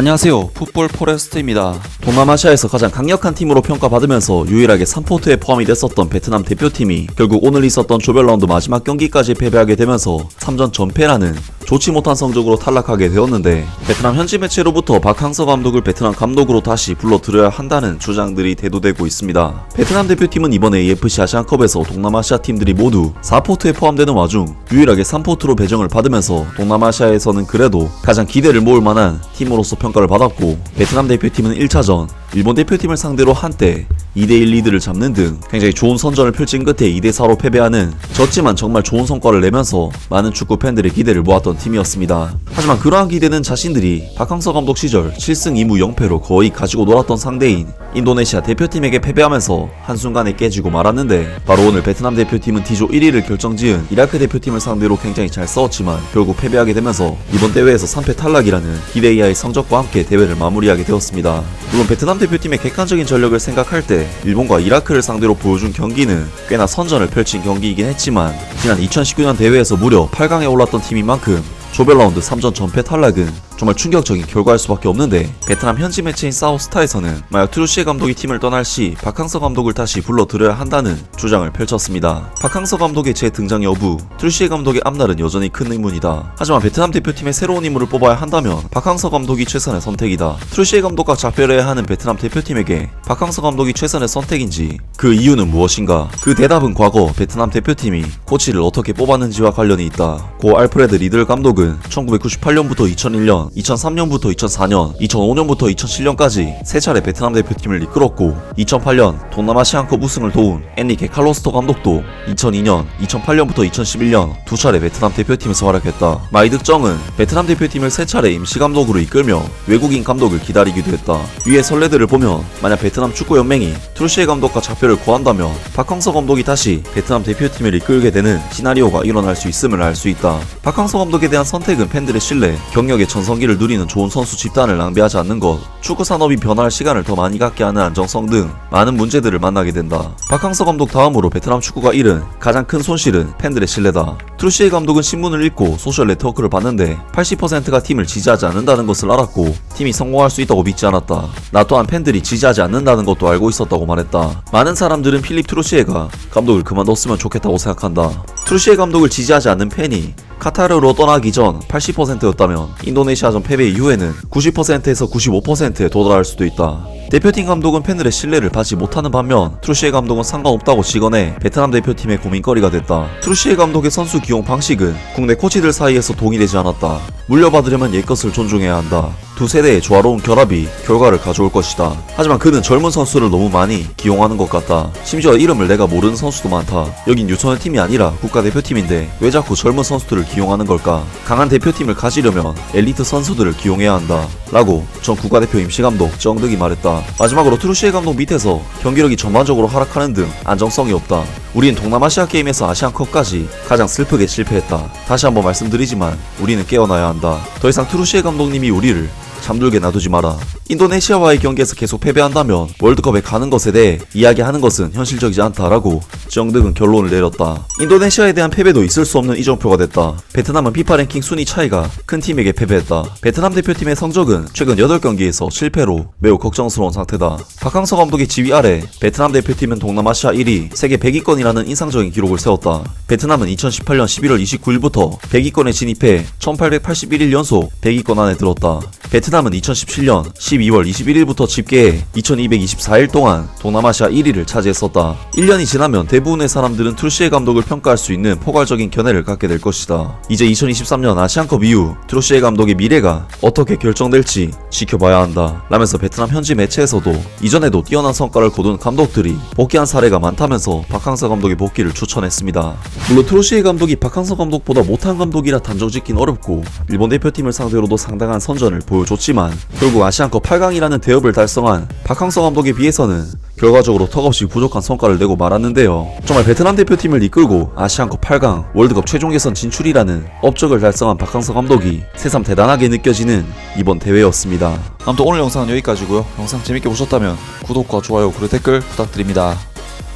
안녕하세요, 풋볼 포레스트입니다. 동남아시아에서 가장 강력한 팀으로 평가받으면서 유일하게 3포트에 포함이 됐었던 베트남 대표팀이 결국 오늘 있었던 조별라운드 마지막 경기까지 패배하게 되면서 3전 전패라는 좋지 못한 성적으로 탈락하게 되었는데, 베트남 현지 매체로부터 박항서 감독을 베트남 감독으로 다시 불러들여야 한다는 주장들이 대두되고 있습니다. 베트남 대표팀은 이번에 AFC 아시안컵에서 동남아시아 팀들이 모두 4포트에 포함되는 와중 유일하게 3포트로 배정을 받으면서 동남아시아에서는 그래도 가장 기대를 모을 만한 팀으로서 평가를 받았고, 베트남 대표팀은 1차전 일본 대표팀을 상대로 한때 2대1 리드를 잡는 등 굉장히 좋은 선전을 펼친 끝에 2대4로 패배하는, 졌지만 정말 좋은 성과를 내면서 많은 축구 팬들의 기대를 모았던 팀이었습니다. 하지만 그러한 기대는 자신들이 박항서 감독 시절 7승 2무 0패로 거의 가지고 놀았던 상대인 인도네시아 대표팀에게 패배하면서 한순간에 깨지고 말았는데, 바로 오늘 베트남 대표팀은 D조 1위를 결정지은 이라크 대표팀을 상대로 굉장히 잘 싸웠지만 결국 패배하게 되면서 이번 대회에서 3패 탈락이라는 기대 이하의 성적과 함께 대회를 마무리하게 되었습니다. 물론 베트남 대표팀의 객관적인 전력을 생각할 때 일본과 이라크를 상대로 보여준 경기는 꽤나 선전을 펼친 경기이긴 했지만, 지난 2019년 대회에서 무려 8강에 올랐던 팀인 만큼 조별라운드 3전 전패 탈락은 정말 충격적인 결과일 수밖에 없는데, 베트남 현지 매체인 사우스타에서는 만약 트루시에 감독이 팀을 떠날 시 박항서 감독을 다시 불러들여야 한다는 주장을 펼쳤습니다. 박항서 감독의 재등장 여부, 트루시에 감독의 앞날은 여전히 큰 의문이다. 하지만 베트남 대표팀의 새로운 인물을 뽑아야 한다면 박항서 감독이 최선의 선택이다. 트루시에 감독과 작별해야 하는 베트남 대표팀에게 박항서 감독이 최선의 선택인지, 그 이유는 무엇인가? 그 대답은 과거 베트남 대표팀이 코치를 어떻게 뽑았는지와 관련이 있다. 고 알프레드 리들 감독은 1998년부터 2001년, 2003년부터 2004년, 2005년부터 2007년까지 3차례 베트남 대표팀을 이끌었고, 2008년 동남아시안컵 우승을 도운 엔리케 칼로스토 감독도 2002년, 2008년부터 2011년 2차례 베트남 대표팀에서 활약했다. 마이득 정은 베트남 대표팀을 3차례 임시감독으로 이끌며 외국인 감독을 기다리기도 했다. 위의 선례들을 보면 만약 베트남 축구연맹이 트루시에 감독과 작별을 고한다면 박항서 감독이 다시 베트남 대표팀을 이끌게 되는 시나리오가 일어날 수 있음을 알 수 있다. 박항서 감독에 대한 선택은 팬들의 신뢰, 경력의 전성기를 누리는 좋은 선수 집단을 낭비하지 않는 것, 축구 산업이 변화할 시간을 더 많이 갖게 하는 안정성 등 많은 문제들을 만나게 된다. 박항서 감독 다음으로 베트남 축구가 잃은 가장 큰 손실은 팬들의 신뢰다. 트루시에 감독은 신문을 읽고 소셜 네트워크를 봤는데 80%가 팀을 지지하지 않는다는 것을 알았고, 팀이 성공할 수 있다고 믿지 않았다. 나 또한 팬들이 지지하지 않는다는 것도 알고 있었다고 말했다. 많은 사람들은 필립 트루시에가 감독을 그만뒀으면 좋겠다고 생각한다. 트루시에 감독을 지지하지 않는 팬이 카타르로 떠나기 전 80%였다면 인도네시아전 패배 이후에는 90%에서 95%에 도달할 수도 있다. 대표팀 감독은 팬들의 신뢰를 받지 못하는 반면 트루시에 감독은 상관없다고 직언해 베트남 대표팀의 고민거리가 됐다. 트루시에 감독의 선수 기용 방식은 국내 코치들 사이에서 동의되지 않았다. 물려받으려면 옛것을 존중해야 한다. 두 세대의 조화로운 결합이 결과를 가져올 것이다. 하지만 그는 젊은 선수를 너무 많이 기용하는 것 같다. 심지어 이름을 내가 모르는 선수도 많다. 여긴 유소년 팀이 아니라 국가대표팀인데 왜 자꾸 젊은 선수들을 기용하는 걸까? 강한 대표팀을 가지려면 엘리트 선수들을 기용해야 한다 라고 전 국가대표 임시감독 정득이 말했다. 마지막으로 트루시에 감독 밑에서 경기력이 전반적으로 하락하는 등 안정성이 없다. 우린 동남아시아 게임에서 아시안컵까지 가장 슬프게 실패했다. 다시 한번 말씀드리지만 우리는 깨어나야 한다. 더 이상 트루시에 감독님이 우리를 잠들게 놔두지 마라. 인도네시아와의 경기에서 계속 패배한다면 월드컵에 가는 것에 대해 이야기하는 것은 현실적이지 않다라고 정득은 결론을 내렸다. 인도네시아에 대한 패배도 있을 수 없는 이정표가 됐다. 베트남은 피파 랭킹 순위 차이가 큰 팀에게 패배했다. 베트남 대표팀의 성적은 최근 8경기에서 실패로 매우 걱정스러운 상태다. 박항서 감독의 지휘 아래 베트남 대표팀은 동남아시아 1위, 세계 100위권이라는 인상적인 기록을 세웠다. 베트남은 2018년 11월 29일부터 100위권에 진입해 1881일 연속 100위권 안에 들었다. 베트남은 2017년 12월 21일부터 집계해 2224일 동안 동남아시아 1위를 차지했었다. 1년이 지나면 대부분의 사람들은 트루시에 감독을 평가할 수 있는 포괄적인 견해를 갖게 될 것이다. 이제 2023년 아시안컵 이후 트루시에 감독의 미래가 어떻게 결정될지 지켜봐야 한다 라면서 베트남 현지 매체에서도 이전에도 뛰어난 성과를 거둔 감독들이 복귀한 사례가 많다면서 박항서 감독의 복귀를 추천했습니다. 물론 트루시에 감독이 박항서 감독보다 못한 감독이라 단정짓긴 어렵고 일본 대표팀을 상대로도 상당한 선전을 보여줬지만 결국 아시안컵 8강이라는 대업을 달성한 박항서 감독에 비해서는 결과적으로 턱없이 부족한 성과를 내고 말았는데요. 정말 베트남 대표팀을 이끌고 아시안컵 8강, 월드컵 최종 예선 진출이라는 업적을 달성한 박항서 감독이 새삼 대단하게 느껴지는 이번 대회였습니다. 아무튼 오늘 영상은 여기까지고요. 영상 재밌게 보셨다면 구독과 좋아요 그리고 댓글 부탁드립니다.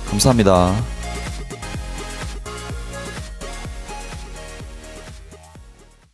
감사합니다.